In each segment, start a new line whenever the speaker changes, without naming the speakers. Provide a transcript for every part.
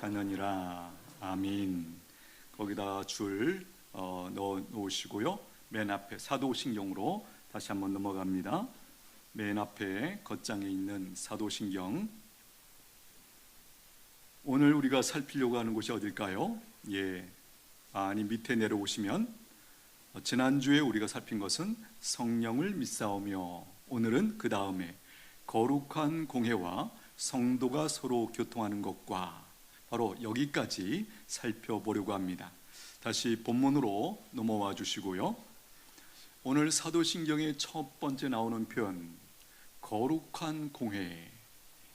하느니라. 아멘. 거기다 줄 넣어 놓으시고요. 맨 앞에 사도신경으로 다시 한번 넘어갑니다. 맨 앞에 겉장에 있는 사도신경. 오늘 우리가 살피려고 하는 곳이 어딜까요? 밑에 내려오시면 지난주에 우리가 살핀 것은 성령을 믿사오며, 오늘은 그 다음에 거룩한 공회와 성도가 서로 교통하는 것과 바로 여기까지 살펴보려고 합니다. 다시 본문으로 넘어와 주시고요. 오늘 사도신경의 첫 번째 나오는 표현, 거룩한 공회,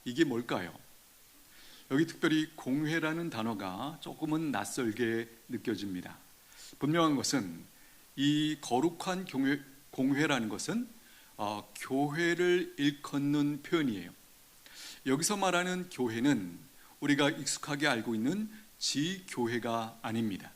이게 뭘까요? 여기 특별히 공회라는 단어가 조금은 낯설게 느껴집니다. 분명한 것은 이 거룩한 공회라는 것은 교회를 일컫는 표현이에요. 여기서 말하는 교회는 우리가 익숙하게 알고 있는 지교회가 아닙니다.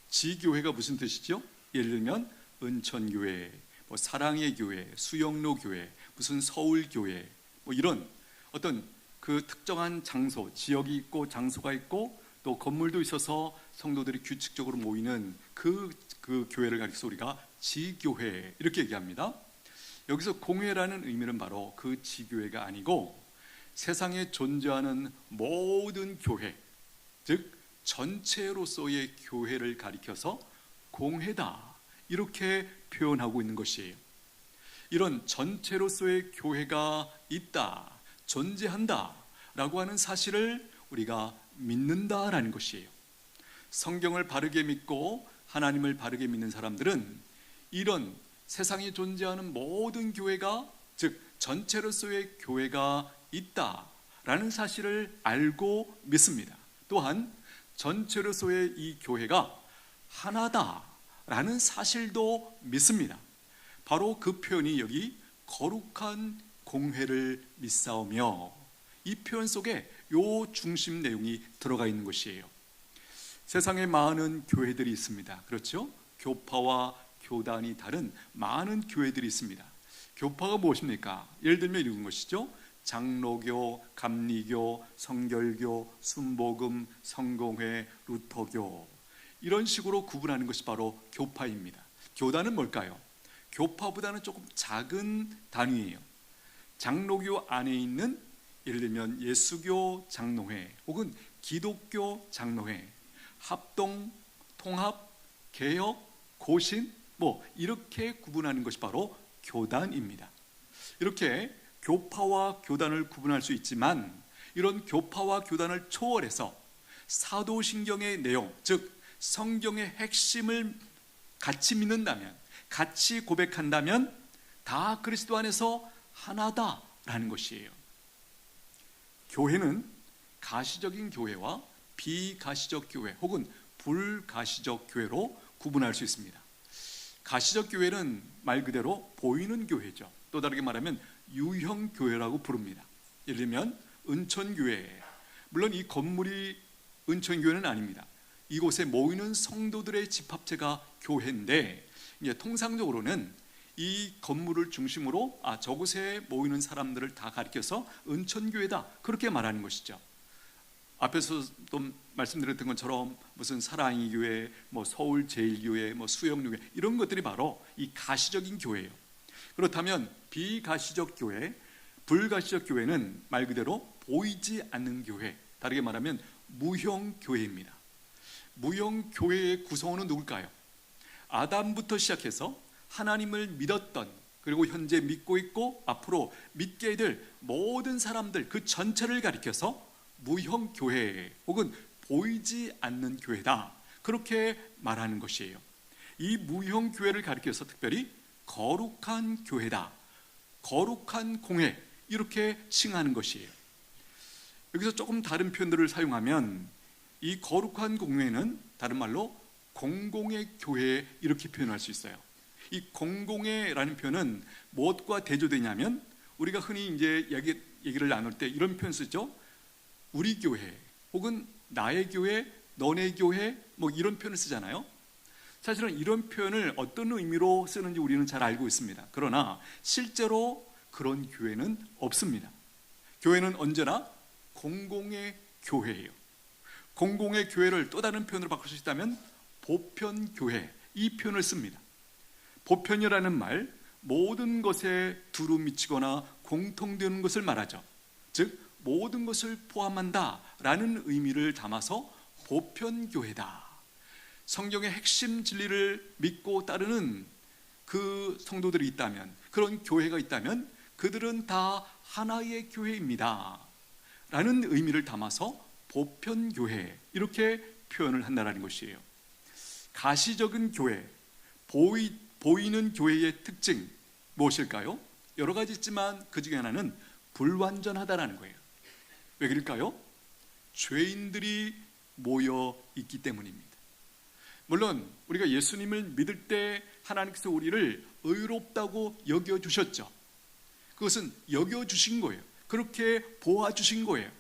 지교회가 무슨 뜻이죠? 예를 들면 은천교회, 사랑의 교회, 수영로 교회, 무슨 서울교회, 이런 어떤 그 특정한 장소, 지역이 있고 장소가 있고 또 건물도 있어서 성도들이 규칙적으로 모이는 그 교회를 가리켜서 우리가 지교회 이렇게 얘기합니다. 여기서 공회라는 의미는 바로 그 지교회가 아니고 세상에 존재하는 모든 교회, 즉 전체로서의 교회를 가리켜서 공회다, 이렇게 표현하고 있는 것이에요. 이런 전체로서의 교회가 있다, 존재한다 라고 하는 사실을 우리가 믿는다라는 것이에요. 성경을 바르게 믿고 하나님을 바르게 믿는 사람들은 이런 세상에 존재하는 모든 교회가, 즉 전체로서의 교회가 있다라는 사실을 알고 믿습니다. 또한 전체로서의 이 교회가 하나다라는 사실도 믿습니다. 바로 그 표현이 여기 거룩한 공회를 믿사오며, 이 표현 속에 요 중심 내용이 들어가 있는 것이에요. 세상에 많은 교회들이 있습니다. 그렇죠? 교파와 교단이 다른 많은 교회들이 있습니다. 교파가 무엇입니까? 예를 들면 이런 것이죠. 장로교, 감리교, 성결교, 순복음, 성공회, 루터교, 이런 식으로 구분하는 것이 바로 교파입니다. 교단은 뭘까요? 교파보다는 조금 작은 단위예요. 장로교 안에 있는 예를 들면 예수교 장로회 혹은 기독교 장로회, 합동, 통합, 개혁, 고신, 이렇게 구분하는 것이 바로 교단입니다. 이렇게 교파와 교단을 구분할 수 있지만, 이런 교파와 교단을 초월해서 사도신경의 내용, 즉 성경의 핵심을 같이 믿는다면, 같이 고백한다면 다 그리스도 안에서 하나다라는 것이에요. 교회는 가시적인 교회와 비가시적 교회 혹은 불가시적 교회로 구분할 수 있습니다. 가시적 교회는 말 그대로 보이는 교회죠. 또 다르게 말하면 유형교회라고 부릅니다. 예를 들면 은천교회, 물론 이 건물이 은천교회는 아닙니다. 이곳에 모이는 성도들의 집합체가 교회인데, 이제 통상적으로는 이 건물을 중심으로 저곳에 모이는 사람들을 다 가리켜서 은천교회다, 그렇게 말하는 것이죠. 앞에서도 말씀드렸던 것처럼 무슨 사랑의 교회, 서울제일교회, 수영교회, 이런 것들이 바로 이 가시적인 교회예요. 그렇다면 비가시적 교회, 불가시적 교회는 말 그대로 보이지 않는 교회, 다르게 말하면 무형교회입니다. 무형교회의 구성원은 누굴까요? 아담부터 시작해서 하나님을 믿었던, 그리고 현재 믿고 있고 앞으로 믿게 될 모든 사람들, 그 전체를 가리켜서 무형교회 혹은 보이지 않는 교회다, 그렇게 말하는 것이에요. 이 무형교회를 가리켜서 특별히 거룩한 교회다, 거룩한 공회, 이렇게 칭하는 것이에요. 여기서 조금 다른 표현들을 사용하면 이 거룩한 공회는 다른 말로 공공의 교회, 이렇게 표현할 수 있어요. 이 공공의라는 표현은 무엇과 대조되냐면, 우리가 흔히 이제 얘기를 나눌 때 이런 표현 쓰죠. 우리 교회 혹은 나의 교회, 너네 교회, 이런 표현을 쓰잖아요. 사실은 이런 표현을 어떤 의미로 쓰는지 우리는 잘 알고 있습니다. 그러나 실제로 그런 교회는 없습니다. 교회는 언제나 공공의 교회예요. 공공의 교회를 또 다른 표현으로 바꿀 수 있다면 보편교회, 이 표현을 씁니다. 보편이라는 말, 모든 것에 두루 미치거나 공통되는 것을 말하죠. 즉 모든 것을 포함한다 라는 의미를 담아서 보편교회다. 성경의 핵심 진리를 믿고 따르는 그 성도들이 있다면, 그런 교회가 있다면 그들은 다 하나의 교회입니다 라는 의미를 담아서 보편교회, 이렇게 표현을 한다는 것이에요. 가시적인 교회, 보이는 교회의 특징 무엇일까요? 여러 가지 있지만 그 중에 하나는 불완전하다라는 거예요. 왜 그럴까요? 죄인들이 모여 있기 때문입니다. 물론 우리가 예수님을 믿을 때 하나님께서 우리를 의롭다고 여겨주셨죠. 그것은 여겨주신 거예요. 그렇게 보아주신 거예요.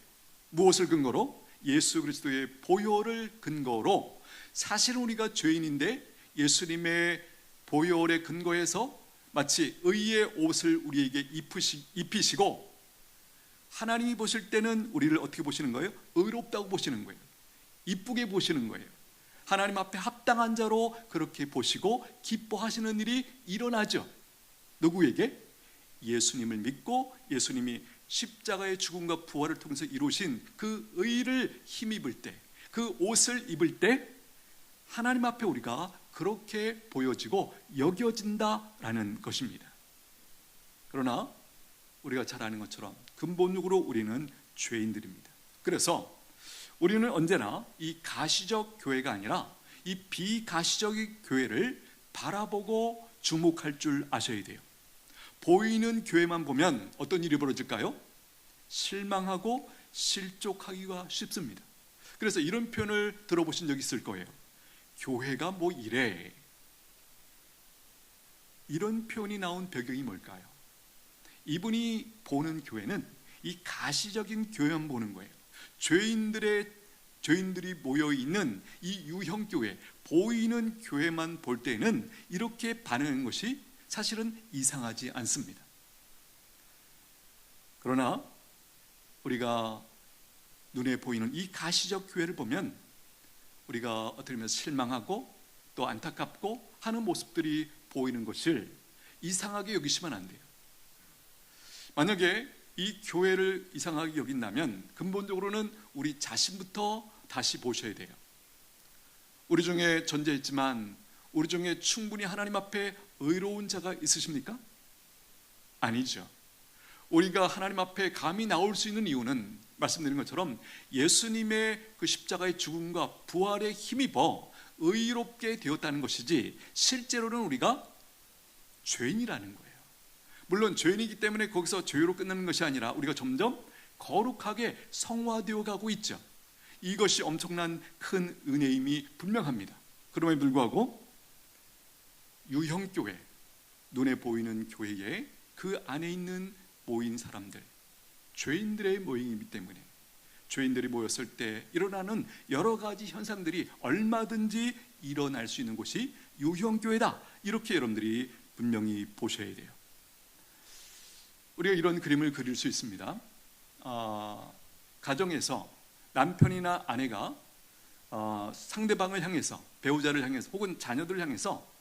무엇을 근거로? 예수 그리스도의 보혈을 근거로. 사실은 우리가 죄인인데 예수님의 보혈에 근거해서 마치 의의 옷을 우리에게 입히시고, 하나님이 보실 때는 우리를 어떻게 보시는 거예요? 의롭다고 보시는 거예요. 이쁘게 보시는 거예요. 하나님 앞에 합당한 자로 그렇게 보시고 기뻐하시는 일이 일어나죠. 누구에게? 예수님을 믿고 예수님이 십자가의 죽음과 부활을 통해서 이루신 그 의를 힘입을 때, 그 옷을 입을 때 하나님 앞에 우리가 그렇게 보여지고 여겨진다라는 것입니다. 그러나 우리가 잘 아는 것처럼 근본적으로 우리는 죄인들입니다. 그래서 우리는 언제나 이 가시적 교회가 아니라 이 비가시적인 교회를 바라보고 주목할 줄 아셔야 돼요. 보이는 교회만 보면 어떤 일이 벌어질까요? 실망하고 실족하기가 쉽습니다. 그래서 이런 표현을 들어보신 적 있을 거예요. 교회가 뭐 이래. 이런 표현이 나온 배경이 뭘까요? 이분이 보는 교회는 이 가시적인 교회만 보는 거예요. 죄인들이 모여있는 이 유형교회, 보이는 교회만 볼 때는 이렇게 반응하는 것이 사실은 이상하지 않습니다. 그러나 우리가 눈에 보이는 이 가시적 교회를 보면 우리가 어떻게 보면 실망하고 또 안타깝고 하는 모습들이 보이는 것을 이상하게 여기시면 안 돼요. 만약에 이 교회를 이상하게 여긴다면 근본적으로는 우리 자신부터 다시 보셔야 돼요. 우리 중에 존재했지만 우리 중에 충분히 하나님 앞에 의로운 자가 있으십니까? 아니죠. 우리가 하나님 앞에 감히 나올 수 있는 이유는 말씀드린 것처럼 예수님의 그 십자가의 죽음과 부활에 힘입어 의롭게 되었다는 것이지, 실제로는 우리가 죄인이라는 거예요. 물론 죄인이기 때문에 거기서 죄로 끝나는 것이 아니라 우리가 점점 거룩하게 성화되어 가고 있죠. 이것이 엄청난 큰 은혜임이 분명합니다. 그럼에도 불구하고 유형교회, 눈에 보이는 교회에 그 안에 있는 모인 사람들, 죄인들의 모임이기 때문에 죄인들이 모였을 때 일어나는 여러 가지 현상들이 얼마든지 일어날 수 있는 곳이 유형교회다, 이렇게 여러분들이 분명히 보셔야 돼요. 우리가 이런 그림을 그릴 수 있습니다. 가정에서 남편이나 아내가 상대방을 향해서, 배우자를 향해서 혹은 자녀들을 향해서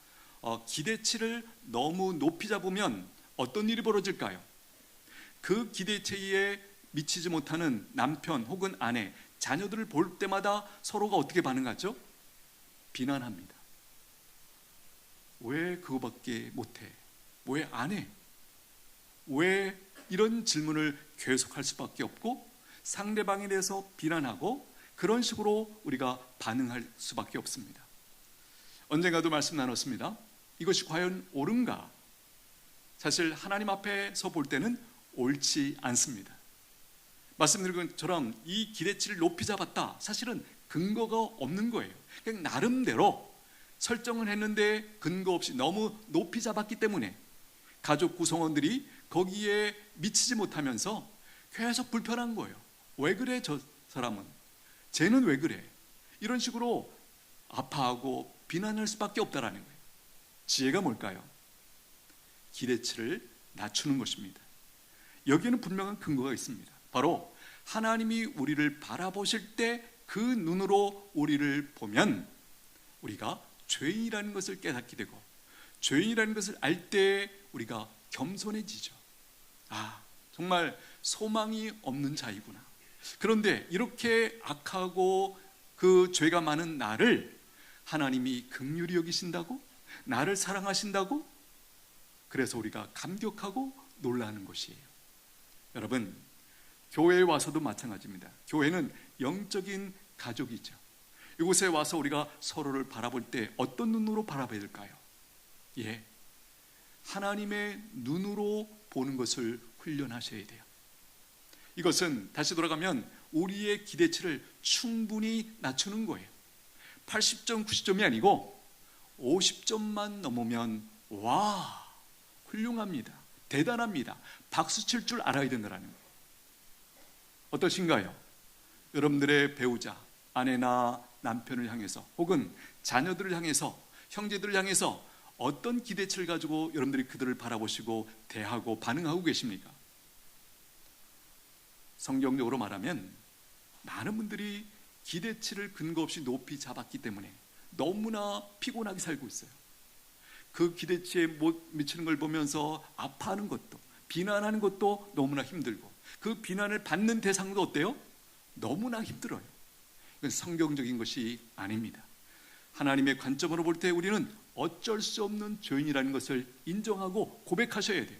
기대치를 너무 높이 잡으면 어떤 일이 벌어질까요? 그 기대치에 미치지 못하는 남편 혹은 아내, 자녀들을 볼 때마다 서로가 어떻게 반응하죠? 비난합니다. 왜 그거밖에 못해? 왜 안 해? 왜 이런 질문을 계속할 수밖에 없고 상대방에 대해서 비난하고 그런 식으로 우리가 반응할 수밖에 없습니다. 언젠가도 말씀 나눴습니다. 이것이 과연 옳은가? 사실 하나님 앞에서 볼 때는 옳지 않습니다. 말씀드린 것처럼 이 기대치를 높이 잡았다, 사실은 근거가 없는 거예요. 그냥 나름대로 설정을 했는데 근거 없이 너무 높이 잡았기 때문에 가족 구성원들이 거기에 미치지 못하면서 계속 불편한 거예요. 왜 그래 저 사람은? 쟤는 왜 그래? 이런 식으로 아파하고 비난할 수밖에 없다라는 거예요. 지혜가 뭘까요? 기대치를 낮추는 것입니다. 여기에는 분명한 근거가 있습니다. 바로 하나님이 우리를 바라보실 때 그 눈으로 우리를 보면 우리가 죄인이라는 것을 깨닫게 되고, 죄인이라는 것을 알 때 우리가 겸손해지죠. 아, 정말 소망이 없는 자이구나. 그런데 이렇게 악하고 그 죄가 많은 나를 하나님이 긍휼히 여기신다고, 나를 사랑하신다고, 그래서 우리가 감격하고 놀라는 것이에요. 여러분, 교회에 와서도 마찬가지입니다. 교회는 영적인 가족이죠. 이곳에 와서 우리가 서로를 바라볼 때 어떤 눈으로 바라봐야 될까요? 예, 하나님의 눈으로 보는 것을 훈련하셔야 돼요. 이것은 다시 돌아가면 우리의 기대치를 충분히 낮추는 거예요. 80점, 90점이 아니고 50점만 넘으면 와, 훌륭합니다, 대단합니다, 박수 칠 줄 알아야 된다는 거예요. 어떠신가요? 여러분들의 배우자, 아내나 남편을 향해서, 혹은 자녀들을 향해서, 형제들을 향해서 어떤 기대치를 가지고 여러분들이 그들을 바라보시고 대하고 반응하고 계십니까? 성경적으로 말하면 많은 분들이 기대치를 근거 없이 높이 잡았기 때문에 너무나 피곤하게 살고 있어요. 그 기대치에 못 미치는 걸 보면서 아파하는 것도, 비난하는 것도 너무나 힘들고, 그 비난을 받는 대상도 어때요? 너무나 힘들어요. 이건 성경적인 것이 아닙니다. 하나님의 관점으로 볼 때 우리는 어쩔 수 없는 죄인이라는 것을 인정하고 고백하셔야 돼요.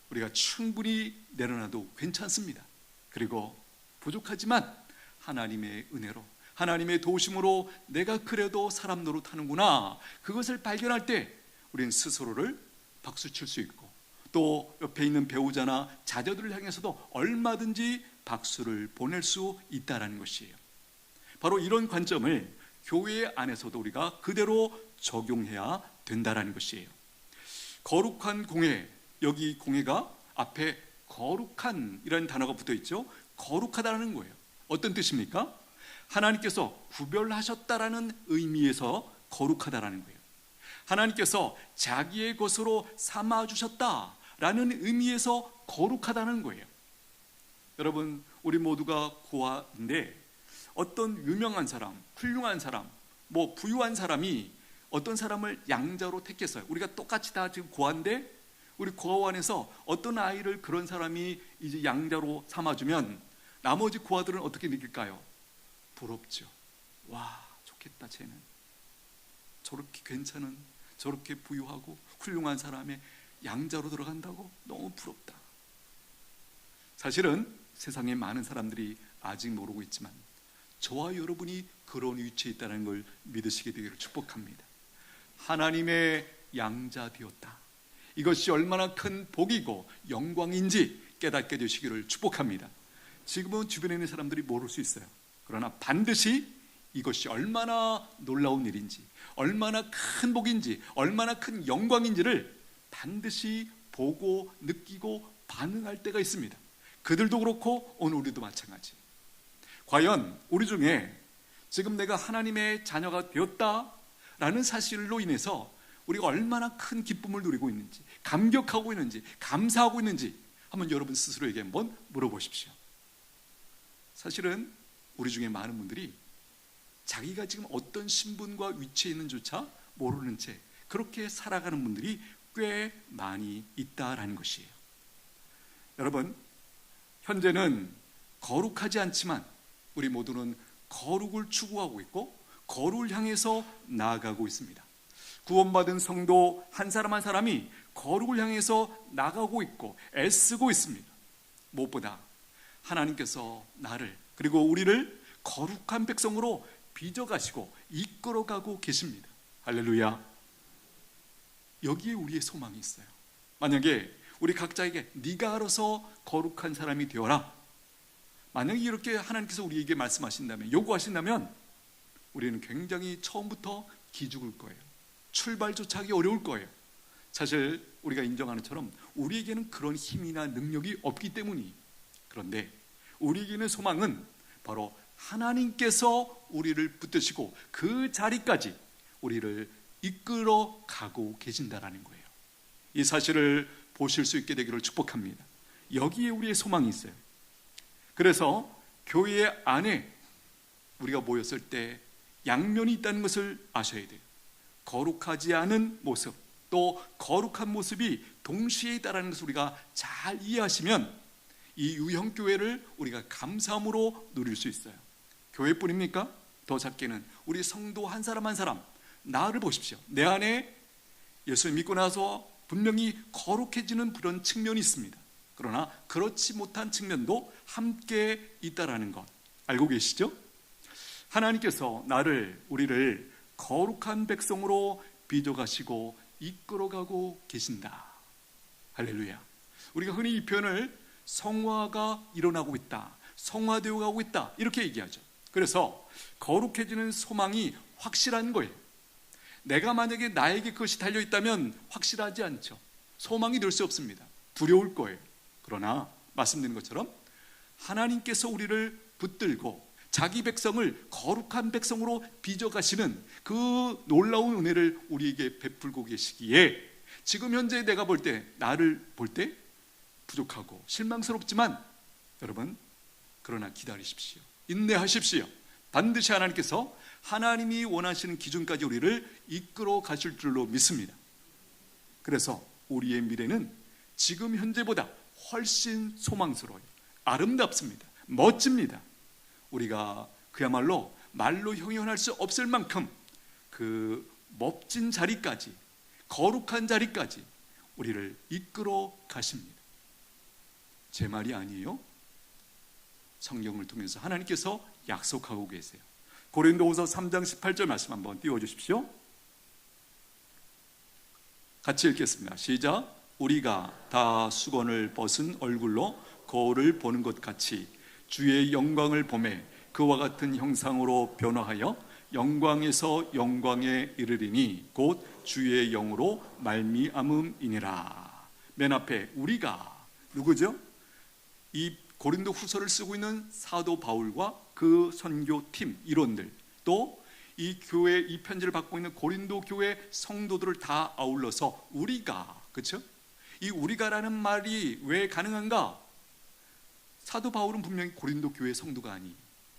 우리가 충분히 내려놔도 괜찮습니다. 그리고 부족하지만 하나님의 은혜로, 하나님의 도우심으로 내가 그래도 사람 노릇하는구나, 그것을 발견할 때 우리는 스스로를 박수칠 수 있고, 또 옆에 있는 배우자나 자녀들을 향해서도 얼마든지 박수를 보낼 수 있다는 것이에요. 바로 이런 관점을 교회 안에서도 우리가 그대로 적용해야 된다는 것이에요. 거룩한 공회, 여기 공회가 앞에 거룩한 이라는 단어가 붙어 있죠. 거룩하다는 거예요. 어떤 뜻입니까? 하나님께서 구별하셨다라는 의미에서 거룩하다라는 거예요. 하나님께서 자기의 것으로 삼아주셨다라는 의미에서 거룩하다는 거예요. 여러분, 우리 모두가 고아인데 어떤 유명한 사람, 훌륭한 사람, 뭐 부유한 사람이 어떤 사람을 양자로 택했어요. 우리가 똑같이 다 지금 고아인데 우리 고아원에서 어떤 아이를 그런 사람이 이제 양자로 삼아주면 나머지 고아들은 어떻게 느낄까요? 부럽죠. 와, 좋겠다, 쟤는 저렇게 괜찮은, 저렇게 부유하고 훌륭한 사람의 양자로 들어간다고? 너무 부럽다. 사실은 세상에 많은 사람들이 아직 모르고 있지만 저와 여러분이 그런 위치에 있다는 걸 믿으시게 되기를 축복합니다. 하나님의 양자 되었다. 이것이 얼마나 큰 복이고 영광인지 깨닫게 되시기를 축복합니다. 지금은 주변에 있는 사람들이 모를 수 있어요. 그러나 반드시 이것이 얼마나 놀라운 일인지, 얼마나 큰 복인지, 얼마나 큰 영광인지를 반드시 보고 느끼고 반응할 때가 있습니다. 그들도 그렇고 오늘 우리도 마찬가지. 과연 우리 중에 지금 내가 하나님의 자녀가 되었다라는 사실로 인해서 우리가 얼마나 큰 기쁨을 누리고 있는지, 감격하고 있는지, 감사하고 있는지 한번 여러분 스스로에게 한번 물어보십시오. 사실은 우리 중에 많은 분들이 자기가 지금 어떤 신분과 위치에 있는지조차 모르는 채 그렇게 살아가는 분들이 꽤 많이 있다라는 것이에요. 여러분, 현재는 거룩하지 않지만 우리 모두는 거룩을 추구하고 있고 거룩을 향해서 나아가고 있습니다. 구원받은 성도 한 사람 한 사람이 거룩을 향해서 나가고 있고 애쓰고 있습니다. 무엇보다 하나님께서 나를, 그리고 우리를 거룩한 백성으로 빚어가시고 이끌어가고 계십니다. 할렐루야. 여기에 우리의 소망이 있어요. 만약에 우리 각자에게 네가 알아서 거룩한 사람이 되어라, 만약에 이렇게 하나님께서 우리에게 말씀하신다면, 요구하신다면 우리는 굉장히 처음부터 기죽을 거예요. 출발조차 하기 어려울 거예요. 사실 우리가 인정하는 것처럼 우리에게는 그런 힘이나 능력이 없기 때문이. 그런데 우리에게는 소망은 바로 하나님께서 우리를 붙드시고 그 자리까지 우리를 이끌어 가고 계신다라는 거예요. 이 사실을 보실 수 있게 되기를 축복합니다. 여기에 우리의 소망이 있어요. 그래서 교회 안에 우리가 모였을 때 양면이 있다는 것을 아셔야 돼요. 거룩하지 않은 모습, 또 거룩한 모습이 동시에 있다는 것을 우리가 잘 이해하시면 이 유형교회를 우리가 감사함으로 누릴 수 있어요. 교회뿐입니까? 더 작게는 우리 성도 한 사람 한 사람 나를 보십시오. 내 안에 예수 믿고 나서 분명히 거룩해지는 그런 측면이 있습니다. 그러나 그렇지 못한 측면도 함께 있다라는 것 알고 계시죠? 하나님께서 우리를 거룩한 백성으로 빚어가시고 이끌어가고 계신다. 할렐루야. 우리가 흔히 이 표현을 성화가 일어나고 있다, 성화되어 가고 있다 이렇게 얘기하죠. 그래서 거룩해지는 소망이 확실한 거예요. 내가 만약에 나에게 그것이 달려있다면 확실하지 않죠. 소망이 될 수 없습니다. 두려울 거예요. 그러나 말씀드린 것처럼 하나님께서 우리를 붙들고 자기 백성을 거룩한 백성으로 빚어가시는 그 놀라운 은혜를 우리에게 베풀고 계시기에 지금 현재 내가 볼 때, 나를 볼 때 부족하고 실망스럽지만 여러분 그러나 기다리십시오. 인내하십시오. 반드시 하나님께서 하나님이 원하시는 기준까지 우리를 이끌어 가실 줄로 믿습니다. 그래서 우리의 미래는 지금 현재보다 훨씬 소망스러워요. 아름답습니다. 멋집니다. 우리가 그야말로 말로 형용할 수 없을 만큼 그 멋진 자리까지, 거룩한 자리까지 우리를 이끌어 가십니다. 제 말이 아니에요. 성경을 통해서 하나님께서 약속하고 계세요. 고린도후서 3장 18절 말씀 한번 띄워주십시오. 같이 읽겠습니다. 시작. 우리가 다 수건을 벗은 얼굴로 거울을 보는 것 같이 주의 영광을 보매 그와 같은 형상으로 변화하여 영광에서 영광에 이르리니 곧 주의 영으로 말미암음이니라. 맨 앞에 우리가 누구죠? 이 고린도 후서를 쓰고 있는 사도 바울과 그 선교팀 일원들, 또 이 교회 이 편지를 받고 있는 고린도 교회 성도들을 다 아울러서 우리가, 그렇죠? 이 우리가라는 말이 왜 가능한가? 사도 바울은 분명히 고린도 교회 성도가 아니.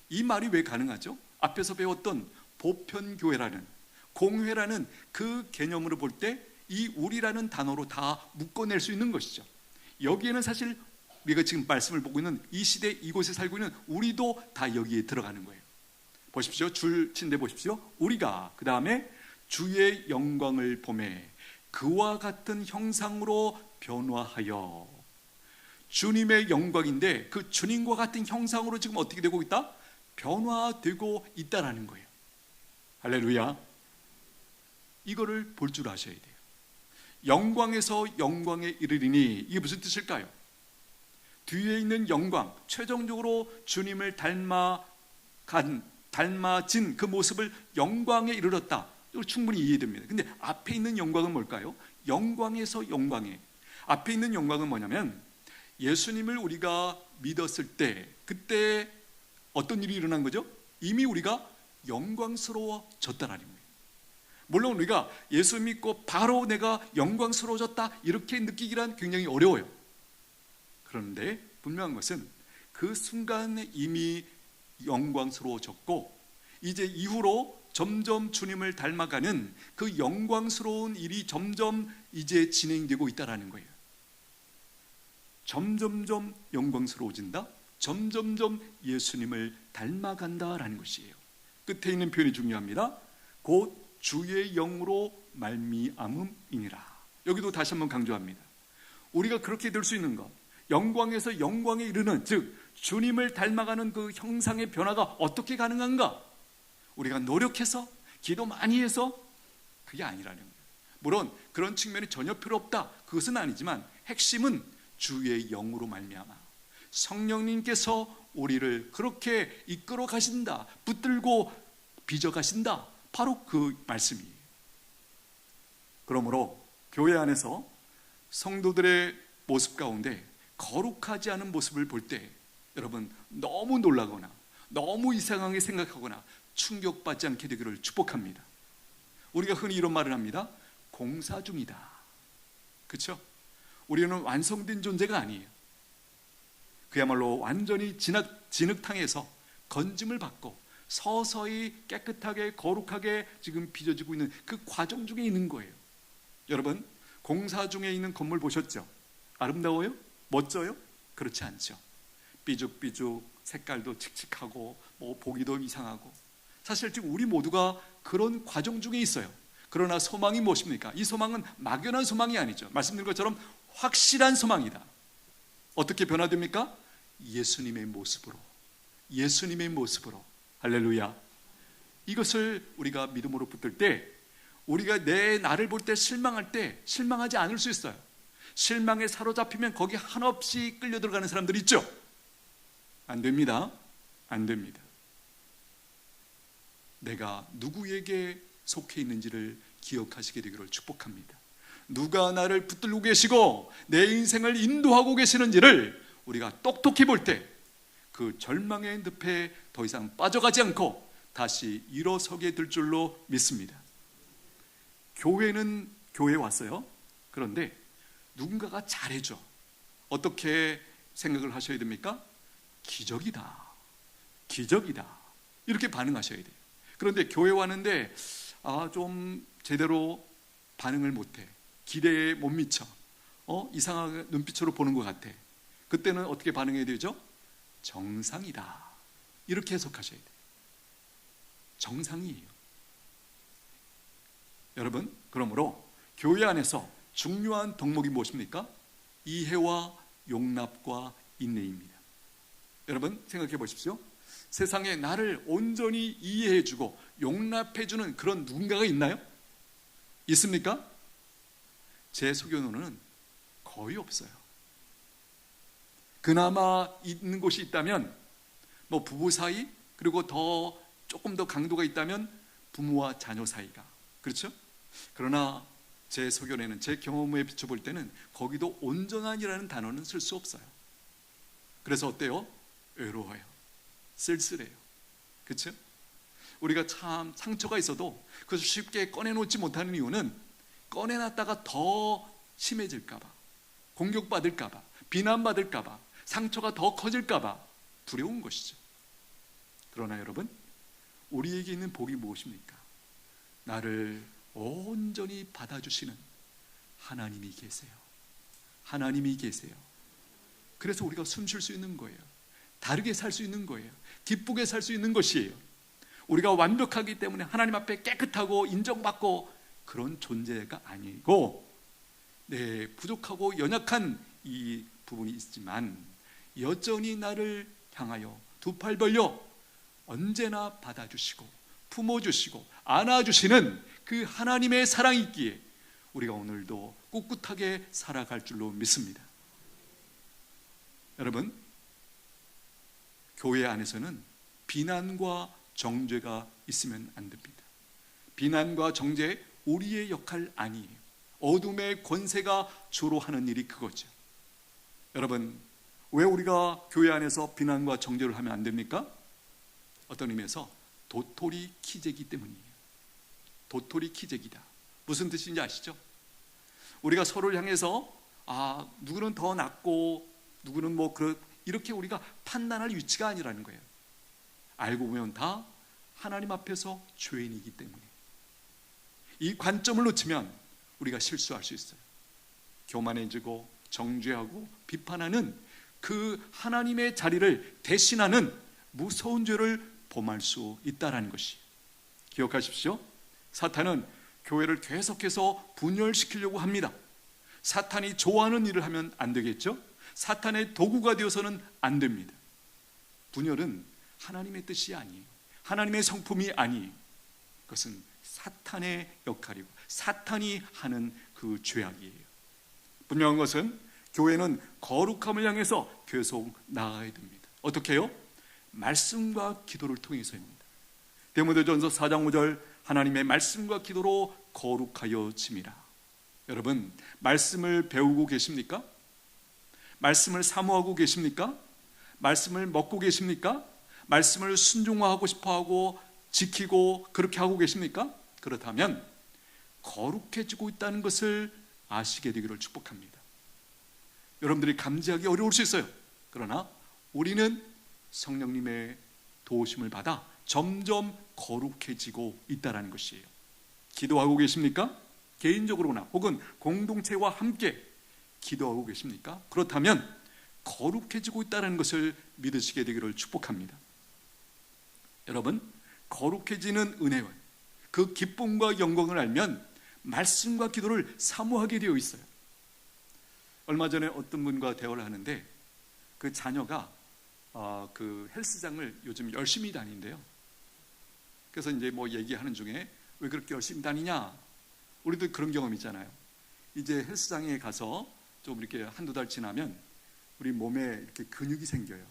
이 말이 왜 가능하죠? 앞에서 배웠던 보편교회라는, 공회라는 그 개념으로 볼 때 이 우리라는 단어로 다 묶어낼 수 있는 것이죠. 여기에는 사실 우리가 지금 말씀을 보고 있는 이 시대 이곳에 살고 있는 우리도 다 여기에 들어가는 거예요. 보십시오. 줄 친데 보십시오. 우리가 그 다음에 주의 영광을 보매 그와 같은 형상으로 변화하여. 주님의 영광인데 그 주님과 같은 형상으로 지금 어떻게 되고 있다? 변화되고 있다라는 거예요. 할렐루야. 이거를 볼 줄 아셔야 돼요. 영광에서 영광에 이르리니 이게 무슨 뜻일까요? 뒤에 있는 영광, 최종적으로 주님을 닮아진 그 모습을 영광에 이르렀다. 이거 충분히 이해됩니다. 근데 앞에 있는 영광은 뭘까요? 영광에서 영광에. 앞에 있는 영광은 뭐냐면 예수님을 우리가 믿었을 때 그때 어떤 일이 일어난 거죠? 이미 우리가 영광스러워졌다라는 거예요. 물론 우리가 예수 믿고 바로 내가 영광스러워졌다 이렇게 느끼기란 굉장히 어려워요. 그런데 분명한 것은 그 순간에 이미 영광스러워졌고 이제 이후로 점점 주님을 닮아가는 그 영광스러운 일이 점점 이제 진행되고 있다는 거예요. 점점점 영광스러워진다, 점점점 예수님을 닮아간다라는 것이에요. 끝에 있는 표현이 중요합니다. 곧 주의 영으로 말미암음이니라. 여기도 다시 한번 강조합니다. 우리가 그렇게 될 수 있는 것, 영광에서 영광에 이르는, 즉 주님을 닮아가는 그 형상의 변화가 어떻게 가능한가? 우리가 노력해서 기도 많이 해서 그게 아니라는 거예요. 물론 그런 측면이 전혀 필요 없다, 그것은 아니지만 핵심은 주의 영으로 말미암아 성령님께서 우리를 그렇게 이끌어 가신다, 붙들고 빚어 가신다, 바로 그 말씀이에요. 그러므로 교회 안에서 성도들의 모습 가운데 거룩하지 않은 모습을 볼 때 여러분 너무 놀라거나 너무 이상하게 생각하거나 충격받지 않게 되기를 축복합니다. 우리가 흔히 이런 말을 합니다. 공사 중이다. 그렇죠? 우리는 완성된 존재가 아니에요. 그야말로 완전히 진흙탕에서 건짐을 받고 서서히 깨끗하게 거룩하게 지금 빚어지고 있는 그 과정 중에 있는 거예요. 여러분, 공사 중에 있는 건물 보셨죠? 아름다워요? 멋져요? 그렇지 않죠. 삐죽삐죽, 색깔도 칙칙하고 뭐 보기도 이상하고, 사실 지금 우리 모두가 그런 과정 중에 있어요. 그러나 소망이 무엇입니까? 이 소망은 막연한 소망이 아니죠. 말씀드린 것처럼 확실한 소망이다. 어떻게 변화됩니까? 예수님의 모습으로, 예수님의 모습으로. 할렐루야. 이것을 우리가 믿음으로 붙들 때, 우리가 내 나를 볼 때 실망할 때 실망하지 않을 수 있어요. 실망에 사로잡히면 거기 한없이 끌려 들어가는 사람들 있죠. 안 됩니다. 안 됩니다. 내가 누구에게 속해 있는지를 기억하시게 되기를 축복합니다. 누가 나를 붙들고 계시고 내 인생을 인도하고 계시는지를 우리가 똑똑히 볼 때 그 절망의 늪에 더 이상 빠져가지 않고 다시 일어서게 될 줄로 믿습니다. 교회는 교회에 왔어요. 그런데 누군가가 잘해줘. 어떻게 생각을 하셔야 됩니까? 기적이다, 기적이다, 이렇게 반응하셔야 돼요. 그런데 교회 왔는데 좀 제대로 반응을 못해, 기대에 못 미쳐, 이상하게 눈빛으로 보는 것 같아. 그때는 어떻게 반응해야 되죠? 정상이다, 이렇게 해석하셔야 돼요. 정상이에요. 여러분, 그러므로 교회 안에서 중요한 덕목이 무엇입니까? 이해와 용납과 인내입니다. 여러분 생각해 보십시오. 세상에 나를 온전히 이해해주고 용납해주는 그런 누군가가 있나요? 있습니까? 제 소견으로는 거의 없어요. 그나마 있는 곳이 있다면 뭐 부부 사이, 그리고 조금 더 강도가 있다면 부모와 자녀 사이가, 그렇죠? 그러나 제 소견에는, 제 경험에 비춰볼 때는 거기도 온전한이라는 단어는 쓸 수 없어요. 그래서 어때요? 외로워요, 쓸쓸해요, 그렇죠? 우리가 참 상처가 있어도 그것을 쉽게 꺼내놓지 못하는 이유는 꺼내놨다가 더 심해질까봐, 공격받을까봐, 비난받을까봐, 상처가 더 커질까봐 두려운 것이죠. 그러나 여러분, 우리에게 있는 복이 무엇입니까? 나를 온전히 받아주시는 하나님이 계세요. 하나님이 계세요. 그래서 우리가 숨 쉴 수 있는 거예요. 다르게 살 수 있는 거예요. 기쁘게 살 수 있는 것이에요. 우리가 완벽하기 때문에 하나님 앞에 깨끗하고 인정받고 그런 존재가 아니고, 부족하고 연약한 이 부분이 있지만 여전히 나를 향하여 두 팔 벌려 언제나 받아주시고 품어주시고 안아주시는 그 하나님의 사랑이 있기에 우리가 오늘도 꿋꿋하게 살아갈 줄로 믿습니다. 여러분, 교회 안에서는 비난과 정죄가 있으면 안 됩니다. 비난과 정죄, 우리의 역할 아니에요. 어둠의 권세가 주로 하는 일이 그거죠. 여러분, 왜 우리가 교회 안에서 비난과 정죄를 하면 안 됩니까? 어떤 의미에서 도토리 키재기 때문이에요. 도토리 키재기다. 무슨 뜻인지 아시죠? 우리가 서로를 향해서 누구는 더 낫고 누구는 이렇게 우리가 판단할 위치가 아니라는 거예요. 알고 보면 다 하나님 앞에서 죄인이기 때문에. 이 관점을 놓치면 우리가 실수할 수 있어요. 교만해지고 정죄하고 비판하는 그 하나님의 자리를 대신하는 무서운 죄를 범할 수 있다는 것이, 기억하십시오. 사탄은 교회를 계속해서 분열시키려고 합니다. 사탄이 좋아하는 일을 하면 안 되겠죠? 사탄의 도구가 되어서는 안 됩니다. 분열은 하나님의 뜻이 아니에요. 하나님의 성품이 아니에요. 그것은 사탄의 역할이고 사탄이 하는 그 죄악이에요. 분명한 것은 교회는 거룩함을 향해서 계속 나아가야 됩니다. 어떻게 해요? 말씀과 기도를 통해서입니다. 디모데전서 4장 5절, 하나님의 말씀과 기도로 거룩하여 짐이라. 여러분, 말씀을 배우고 계십니까? 말씀을 사모하고 계십니까? 말씀을 먹고 계십니까? 말씀을 순종하고 싶어하고 지키고 그렇게 하고 계십니까? 그렇다면 거룩해지고 있다는 것을 아시게 되기를 축복합니다. 여러분들이 감지하기 어려울 수 있어요. 그러나 우리는 성령님의 도우심을 받아 점점 거룩해지고 있다는 것이에요. 기도하고 계십니까? 개인적으로나 혹은 공동체와 함께 기도하고 계십니까? 그렇다면 거룩해지고 있다는 것을 믿으시게 되기를 축복합니다. 여러분, 거룩해지는 은혜와 그 기쁨과 영광을 알면 말씀과 기도를 사모하게 되어 있어요. 얼마 전에 어떤 분과 대화를 하는데 그 자녀가 그 헬스장을 요즘 열심히 다닌대요. 그래서 이제 뭐 얘기하는 중에 왜 그렇게 열심히 다니냐? 우리도 그런 경험 있잖아요. 이제 헬스장에 가서 좀 이렇게 한두 달 지나면 우리 몸에 이렇게 근육이 생겨요.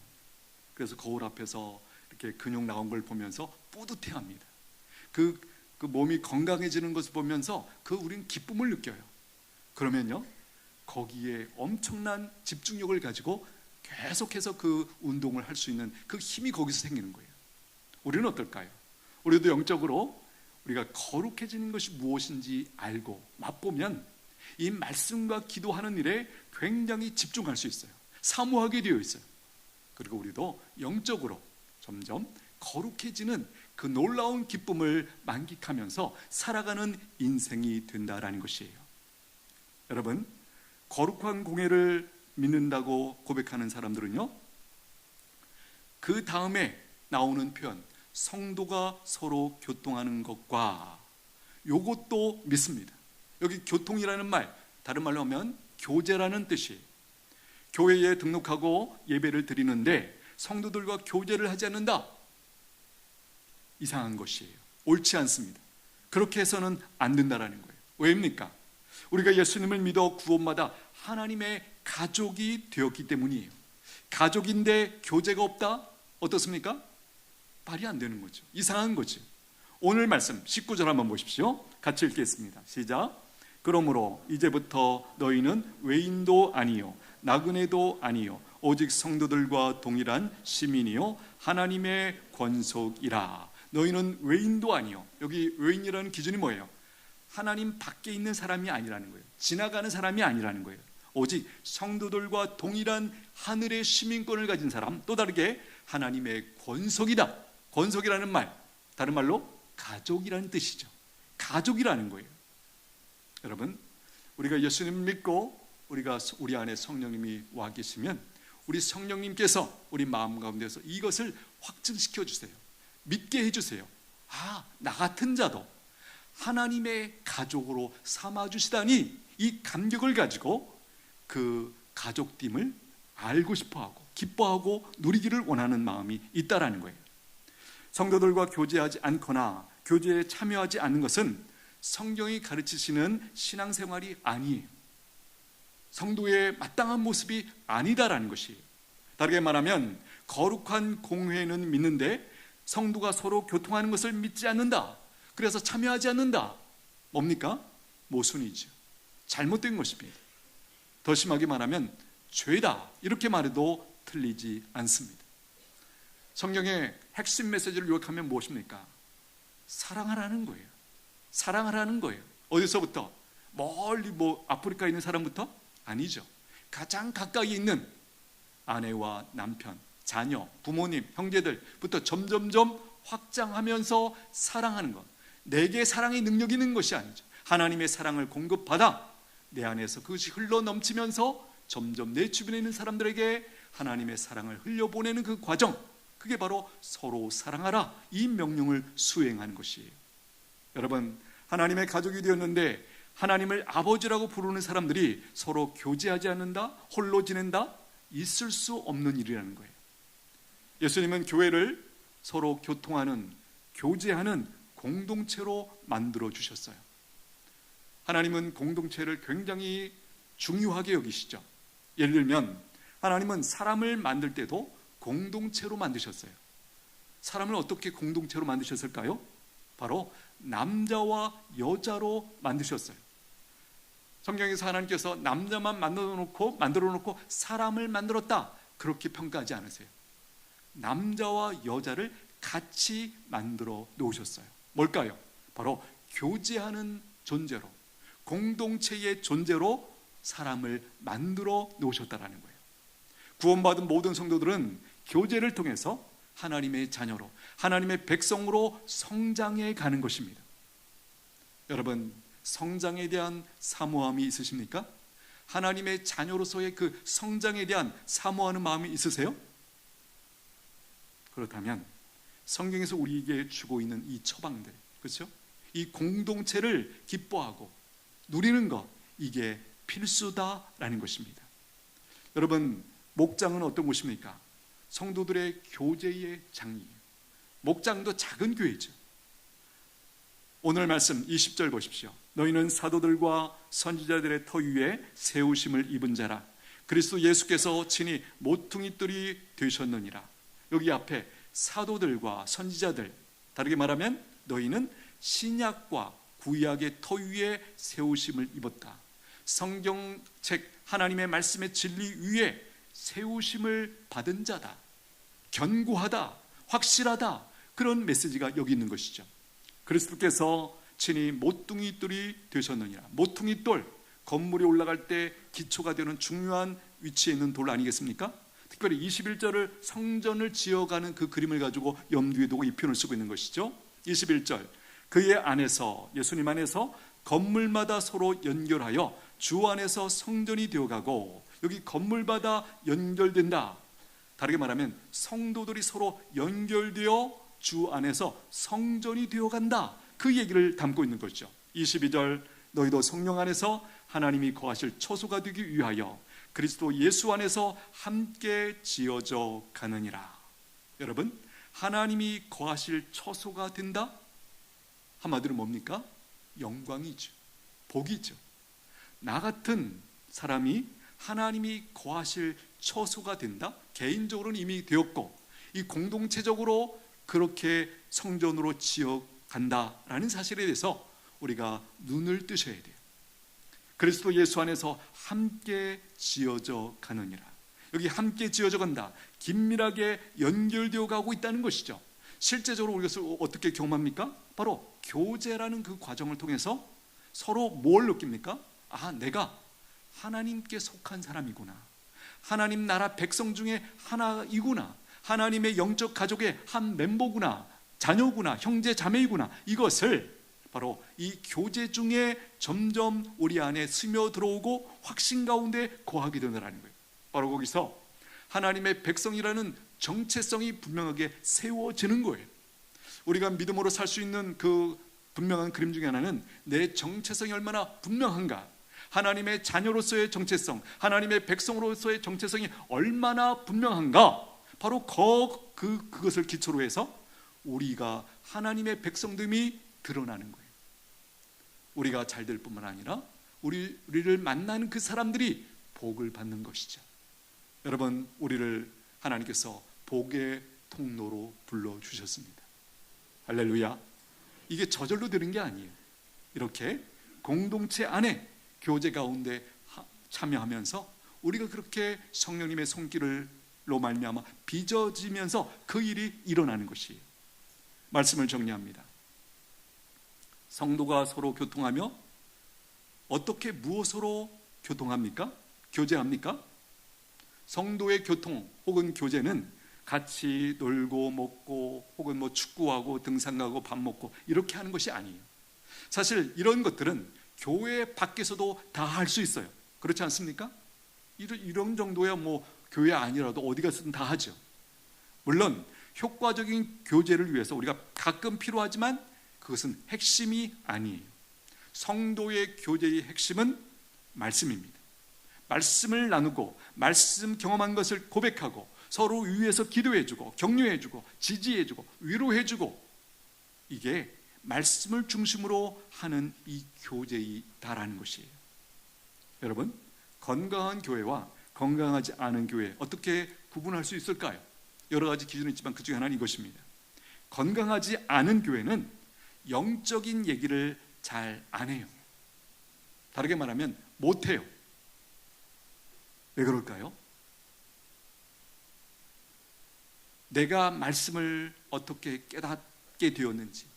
그래서 거울 앞에서 이렇게 근육 나온 걸 보면서 뿌듯해합니다. 그 몸이 건강해지는 것을 보면서 우리는 기쁨을 느껴요. 그러면요, 거기에 엄청난 집중력을 가지고 계속해서 그 운동을 할 수 있는 그 힘이 거기서 생기는 거예요. 우리는 어떨까요? 우리도 영적으로 우리가 거룩해지는 것이 무엇인지 알고 맛보면 이 말씀과 기도하는 일에 굉장히 집중할 수 있어요. 사모하게 되어 있어요. 그리고 우리도 영적으로 점점 거룩해지는 그 놀라운 기쁨을 만끽하면서 살아가는 인생이 된다라는 것이에요. 여러분, 거룩한 공예를 믿는다고 고백하는 사람들은요, 그 다음에 나오는 표현, 성도가 서로 교통하는 것과 요것도 믿습니다. 여기 교통이라는 말, 다른 말로 하면 교제라는 뜻이에요. 교회에 등록하고 예배를 드리는데 성도들과 교제를 하지 않는다? 이상한 것이에요. 옳지 않습니다. 그렇게 해서는 안 된다라는 거예요. 왜입니까? 우리가 예수님을 믿어 구원받아 하나님의 가족이 되었기 때문이에요. 가족인데 교제가 없다? 어떻습니까? 말이 안 되는 거죠. 이상한 거죠. 오늘 말씀 19절 한번 보십시오. 같이 읽겠습니다. 시작. 그러므로 이제부터 너희는 외인도 아니요 나그네도 아니요 오직 성도들과 동일한 시민이요 하나님의 권속이라. 너희는 외인도 아니요. 여기 외인이라는 기준이 뭐예요? 하나님 밖에 있는 사람이 아니라는 거예요. 지나가는 사람이 아니라는 거예요. 오직 성도들과 동일한 하늘의 시민권을 가진 사람, 또 다르게 하나님의 권속이다. 권속이라는 말, 다른 말로 가족이라는 뜻이죠. 가족이라는 거예요. 여러분, 우리가 예수님 믿고 우리 안에 성령님이 와 계시면 우리 성령님께서 우리 마음 가운데서 이것을 확증시켜 주세요. 믿게 해주세요. 나 같은 자도 하나님의 가족으로 삼아주시다니, 이 감격을 가지고 그 가족됨을 알고 싶어하고 기뻐하고 누리기를 원하는 마음이 있다라는 거예요. 성도들과 교제하지 않거나 교제에 참여하지 않는 것은 성경이 가르치시는 신앙생활이 아니에요. 성도의 마땅한 모습이 아니다라는 것이에요. 다르게 말하면 거룩한 공회는 믿는데 성도가 서로 교통하는 것을 믿지 않는다. 그래서 참여하지 않는다. 뭡니까? 모순이죠. 잘못된 것입니다. 더 심하게 말하면 죄다. 이렇게 말해도 틀리지 않습니다. 성경의 핵심 메시지를 요약하면 무엇입니까? 사랑하라는 거예요. 사랑하라는 거예요. 어디서부터? 멀리 아프리카에 있는 사람부터? 아니죠. 가장 가까이 있는 아내와 남편, 자녀, 부모님, 형제들부터 점점점 확장하면서 사랑하는 것. 내게 사랑의 능력이 있는 것이 아니죠. 하나님의 사랑을 공급받아 내 안에서 그것이 흘러넘치면서 점점 내 주변에 있는 사람들에게 하나님의 사랑을 흘려보내는 그 과정, 그게 바로 서로 사랑하라, 이 명령을 수행하는 것이에요. 여러분, 하나님의 가족이 되었는데 하나님을 아버지라고 부르는 사람들이 서로 교제하지 않는다, 홀로 지낸다? 있을 수 없는 일이라는 거예요. 예수님은 교회를 서로 교통하는, 교제하는 공동체로 만들어 주셨어요. 하나님은 공동체를 굉장히 중요하게 여기시죠. 예를 들면 하나님은 사람을 만들 때도 공동체로 만드셨어요. 사람을 어떻게 공동체로 만드셨을까요? 바로 남자와 여자로 만드셨어요. 성경에서 하나님께서 남자만 만들어 놓고 사람을 만들었다, 그렇게 평가하지 않으세요. 남자와 여자를 같이 만들어 놓으셨어요. 뭘까요? 바로 교제하는 존재로, 공동체의 존재로 사람을 만들어 놓으셨다는 거예요. 구원받은 모든 성도들은 교제를 통해서 하나님의 자녀로, 하나님의 백성으로 성장해 가는 것입니다. 여러분, 성장에 대한 사모함이 있으십니까? 하나님의 자녀로서의 그 성장에 대한 사모하는 마음이 있으세요? 그렇다면 성경에서 우리에게 주고 있는 이 처방들, 그렇죠? 이 공동체를 기뻐하고 누리는 것, 이게 필수다라는 것입니다. 여러분, 목장은 어떤 곳입니까? 성도들의 교제의 장이에요. 목장도 작은 교회죠. 오늘 말씀 20절 보십시오. 너희는 사도들과 선지자들의 터 위에 세우심을 입은 자라. 그리스도 예수께서 친히 모퉁이돌이 되셨느니라. 여기 앞에 사도들과 선지자들, 다르게 말하면 너희는 신약과 구약의 터 위에 세우심을 입었다. 성경책 하나님의 말씀의 진리 위에 세우심을 받은 자다. 견고하다, 확실하다, 그런 메시지가 여기 있는 것이죠. 그리스도께서 친히 모퉁이돌이 되셨느니라. 모퉁이돌, 건물이 올라갈 때 기초가 되는 중요한 위치에 있는 돌 아니겠습니까? 특별히 21절을 성전을 지어가는 그 그림을 가지고 염두에 두고 이 표현을 쓰고 있는 것이죠. 21절, 그의 안에서, 예수님 안에서 건물마다 서로 연결하여 주 안에서 성전이 되어가고, 여기 건물마다 연결된다. 다르게 말하면 성도들이 서로 연결되어 주 안에서 성전이 되어간다, 그 얘기를 담고 있는 것이죠. 22절, 너희도 성령 안에서 하나님이 거하실 처소가 되기 위하여 그리스도 예수 안에서 함께 지어져 가느니라. 여러분, 하나님이 거하실 처소가 된다? 한마디로 뭡니까? 영광이죠. 복이죠. 나 같은 사람이 하나님이 거하실 처소가 된다? 개인적으로는 이미 되었고, 이 공동체적으로 그렇게 성전으로 지어간다라는 사실에 대해서 우리가 눈을 뜨셔야 돼요. 그리스도 예수 안에서 함께 지어져 가느니라. 여기 함께 지어져 간다, 긴밀하게 연결되어 가고 있다는 것이죠. 실제적으로 우리가 어떻게 경험합니까? 바로 교제라는 그 과정을 통해서 서로 뭘 느낍니까? 아, 내가 하나님께 속한 사람이구나, 하나님 나라 백성 중에 하나이구나, 하나님의 영적 가족의 한 멤버구나, 자녀구나, 형제 자매이구나, 이것을 바로 이 교제 중에 점점 우리 안에 스며들어오고 확신 가운데 거하게 되느라는 거예요. 바로 거기서 하나님의 백성이라는 정체성이 분명하게 세워지는 거예요. 우리가 믿음으로 살 수 있는 그 분명한 그림 중에 하나는 내 정체성이 얼마나 분명한가, 하나님의 자녀로서의 정체성, 하나님의 백성으로서의 정체성이 얼마나 분명한가, 바로 그것을 기초로 해서 우리가 하나님의 백성됨이 드러나는 거예요. 우리가 잘 될 뿐만 아니라 우리를 만나는 그 사람들이 복을 받는 것이죠. 여러분, 우리를 하나님께서 복의 통로로 불러주셨습니다. 할렐루야. 이게 저절로 되는 게 아니에요. 이렇게 공동체 안에 교제 가운데 참여하면서 우리가 그렇게 성령님의 손길로 말미암아 빚어지면서 그 일이 일어나는 것이에요. 말씀을 정리합니다. 성도가 서로 교통하며 어떻게 무엇으로 교통합니까? 교제합니까? 성도의 교통 혹은 교제는 같이 놀고 먹고 혹은 축구하고 등산가고 밥 먹고 이렇게 하는 것이 아니에요. 사실 이런 것들은 교회 밖에서도 다 할 수 있어요. 그렇지 않습니까? 이런 정도야 교회 아니라도 어디 가서든 다 하죠. 물론 효과적인 교제를 위해서 우리가 가끔 필요하지만 그것은 핵심이 아니에요. 성도의 교제의 핵심은 말씀입니다. 말씀을 나누고 말씀 경험한 것을 고백하고 서로 위해서 기도해주고 격려해주고 지지해주고 위로해주고, 이게 말씀을 중심으로 하는 이 교제이다라는 것이에요. 여러분, 건강한 교회와 건강하지 않은 교회 어떻게 구분할 수 있을까요? 여러 가지 기준이 있지만 그 중에 하나는 이것입니다. 건강하지 않은 교회는 영적인 얘기를 잘 안 해요. 다르게 말하면 못해요. 왜 그럴까요? 내가 말씀을 어떻게 깨닫게 되었는지,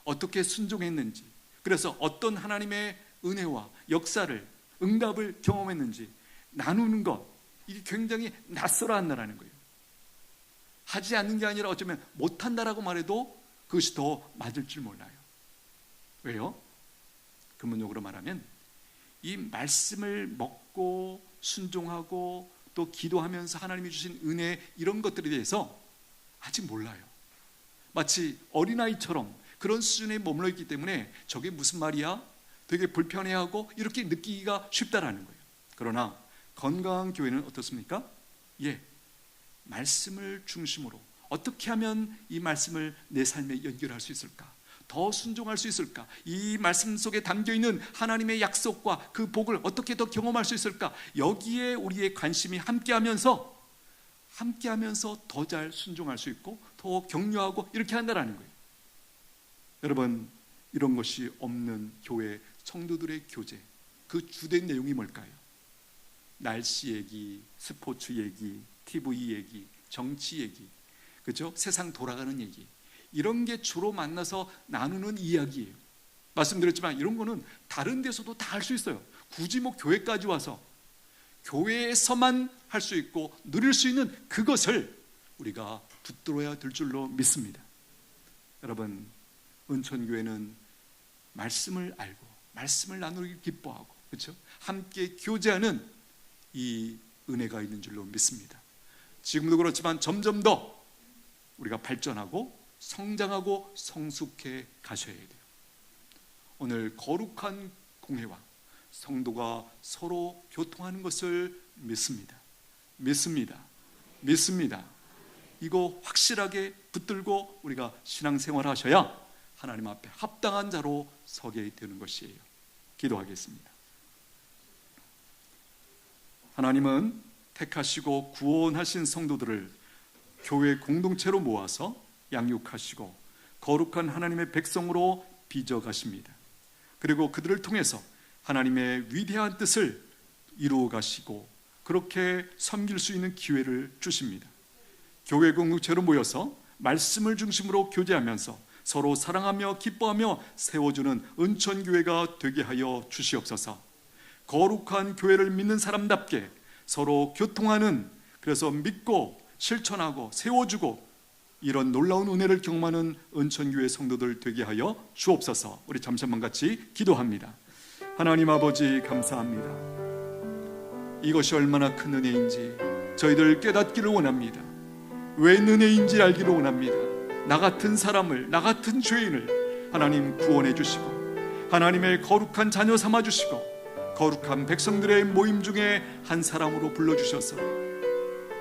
어떻게 순종했는지, 그래서 어떤 하나님의 은혜와 역사를, 응답을 경험했는지 나누는 것, 이게 굉장히 낯설어 한다는 거예요. 하지 않는 게 아니라 어쩌면 못한다라고 말해도 그것이 더 맞을 줄 몰라요. 왜요? 근본적으로 말하면 이 말씀을 먹고 순종하고 또 기도하면서 하나님이 주신 은혜, 이런 것들에 대해서 아직 몰라요. 마치 어린아이처럼 그런 수준에 머물러 있기 때문에 저게 무슨 말이야? 되게 불편해하고 이렇게 느끼기가 쉽다라는 거예요. 그러나 건강한 교회는 어떻습니까? 말씀을 중심으로 어떻게 하면 이 말씀을 내 삶에 연결할 수 있을까? 더 순종할 수 있을까? 이 말씀 속에 담겨있는 하나님의 약속과 그 복을 어떻게 더 경험할 수 있을까? 여기에 우리의 관심이 함께하면서 더 잘 순종할 수 있고 더 격려하고 이렇게 한다는 거예요. 여러분, 이런 것이 없는 교회 성도들의 교제, 그 주된 내용이 뭘까요? 날씨 얘기, 스포츠 얘기, TV 얘기, 정치 얘기, 그렇죠? 세상 돌아가는 얘기, 이런 게 주로 만나서 나누는 이야기예요. 말씀드렸지만 이런 거는 다른 데서도 다 할 수 있어요. 굳이 교회까지 와서 교회에서만 할 수 있고 누릴 수 있는 그것을 우리가 붙들어야 될 줄로 믿습니다. 여러분, 은천교회는 말씀을 알고 말씀을 나누기 기뻐하고, 그렇죠? 함께 교제하는 이 은혜가 있는 줄로 믿습니다. 지금도 그렇지만 점점 더 우리가 발전하고 성장하고 성숙해 가셔야 돼요. 오늘 거룩한 공회와 성도가 서로 교통하는 것을 믿습니다. 이거 확실하게 붙들고 우리가 신앙생활 하셔야 하나님 앞에 합당한 자로 서게 되는 것이에요. 기도하겠습니다. 하나님은 택하시고 구원하신 성도들을 교회 공동체로 모아서 양육하시고 거룩한 하나님의 백성으로 빚어가십니다. 그리고 그들을 통해서 하나님의 위대한 뜻을 이루어 가시고 그렇게 섬길 수 있는 기회를 주십니다. 교회 공동체로 모여서 말씀을 중심으로 교제하면서 서로 사랑하며 기뻐하며 세워주는 은천교회가 되게 하여 주시옵소서. 거룩한 교회를 믿는 사람답게 서로 교통하는, 그래서 믿고 실천하고 세워주고 이런 놀라운 은혜를 경험하는 은천교회 성도들 되게 하여 주옵소서. 우리 잠시만 같이 기도합니다. 하나님 아버지, 감사합니다. 이것이 얼마나 큰 은혜인지 저희들 깨닫기를 원합니다. 왜 은혜인지 알기를 원합니다. 나 같은 사람을, 나 같은 죄인을 하나님 구원해 주시고 하나님의 거룩한 자녀 삼아 주시고 거룩한 백성들의 모임 중에 한 사람으로 불러주셔서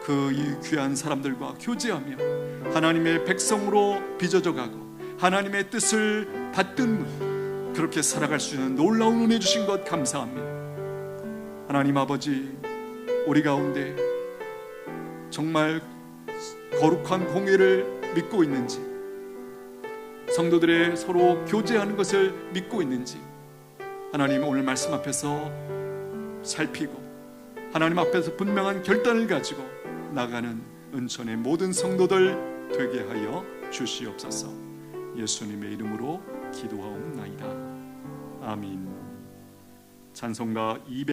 그 이 귀한 사람들과 교제하며 하나님의 백성으로 빚어져 가고 하나님의 뜻을 받든 그렇게 살아갈 수 있는 놀라운 은혜 주신 것 감사합니다. 하나님 아버지, 우리 가운데 정말 거룩한 공회를 믿고 있는지, 성도들의 서로 교제하는 것을 믿고 있는지 하나님 오늘 말씀 앞에서 살피고 하나님 앞에서 분명한 결단을 가지고 나가는 은천의 모든 성도들 되게 하여 주시옵소서. 예수님의 이름으로 기도하옵나이다. 아멘. 찬송가 200